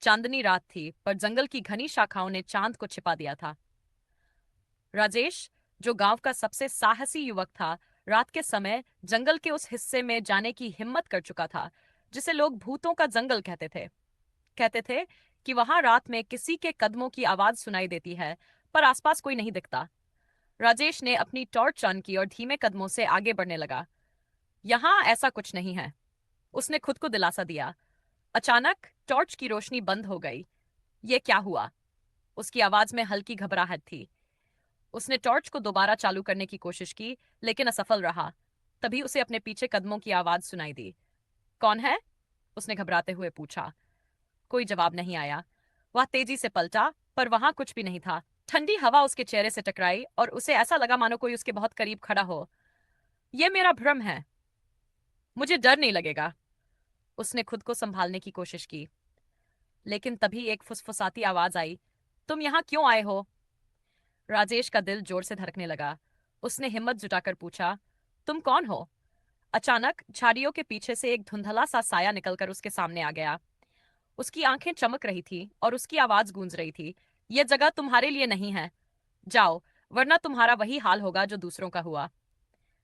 चांदनी रात थी, पर जंगल की घनी शाखाओं ने चांद को छिपा दिया था। राजेश, जो गांव का सबसे साहसी युवक था, रात के समय जंगल के उस हिस्से में जाने की हिम्मत कर चुका था जिसे लोग भूतों का जंगल कहते थे। कहते थे कि वहां रात में किसी के कदमों की आवाज सुनाई देती है, पर आसपास कोई नहीं दिखता। राजेश ने अपनी टॉर्च ऑन की और धीमे कदमों से आगे बढ़ने लगा। यहाँ ऐसा कुछ नहीं है, उसने खुद को दिलासा दिया। अचानक टॉर्च की रोशनी बंद हो गई। ये क्या हुआ? उसकी आवाज में हल्की घबराहट थी। उसने टॉर्च को दोबारा चालू करने की कोशिश की, लेकिन असफल रहा। तभी उसे अपने पीछे कदमों की आवाज सुनाई दी। कौन है? उसने घबराते हुए पूछा। कोई जवाब नहीं आया। वह तेजी से पलटा, पर वहां कुछ भी नहीं था। ठंडी हवा उसके चेहरे से टकराई और उसे ऐसा लगा मानो कोई उसके बहुत करीब खड़ा हो। यह मेरा भ्रम है, मुझे डर नहीं लगेगा। उसने खुद को संभालने की कोशिश की, लेकिन तभी एक फुसफुसाती आवाज आई। तुम यहाँ क्यों आए हो? राजेश का दिल जोर से धड़कने लगा। उसने हिम्मत जुटाकर पूछा, तुम कौन हो? अचानक झाड़ियों के पीछे से एक धुंधला सा साया निकलकर उसके सामने आ गया। उसकी आंखें चमक रही थी और उसकी आवाज गूंज रही थी। यह जगह तुम्हारे लिए नहीं है, जाओ, वरना तुम्हारा वही हाल होगा जो दूसरों का हुआ।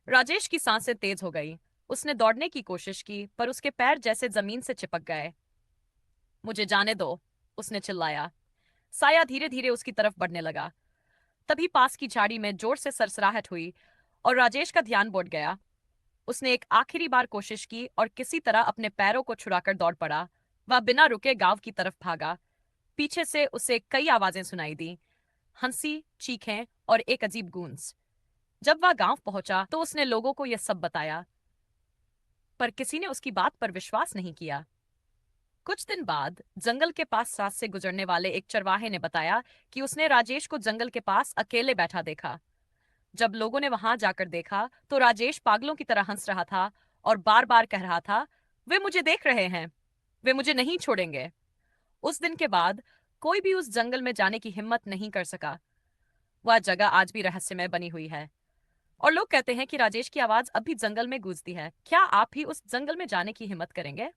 राजेश की सांसें तेज हो गई। उसने दौड़ने की कोशिश की, पर उसके पैर जैसे जमीन से चिपक गए। मुझे जाने दो, उसने चिल्लाया। साया धीरे धीरे उसकी तरफ बढ़ने लगा। तभी पास की झाड़ी में जोर से सरसराहट हुई और राजेश का ध्यान बढ़ गया। उसने एक आखिरी बार कोशिश की और किसी तरह अपने पैरों को छुड़ाकर दौड़ पड़ा। वह बिना रुके गांव की तरफ भागा। पीछे से उसे कई आवाजें सुनाई दी, हंसी, चीखें और एक अजीब गूंज। जब वह गांव पहुंचा तो उसने लोगों को यह सब बताया, पर किसी ने उसकी बात पर विश्वास नहीं किया। कुछ दिन बाद जंगल के पास रात से गुजरने वाले एक चरवाहे ने बताया कि उसने राजेश को जंगल के पास अकेले बैठा देखा। जब लोगों ने वहां जाकर देखा तो राजेश पागलों की तरह हंस रहा था और बार बार कह रहा था, वे मुझे देख रहे हैं, वे मुझे नहीं छोड़ेंगे। उस दिन के बाद कोई भी उस जंगल में जाने की हिम्मत नहीं कर सका। वह जगह आज भी रहस्यमय बनी हुई है और लोग कहते हैं कि राजेश की आवाज अब भी जंगल में गूंजती है। क्या आप भी उस जंगल में जाने की हिम्मत करेंगे?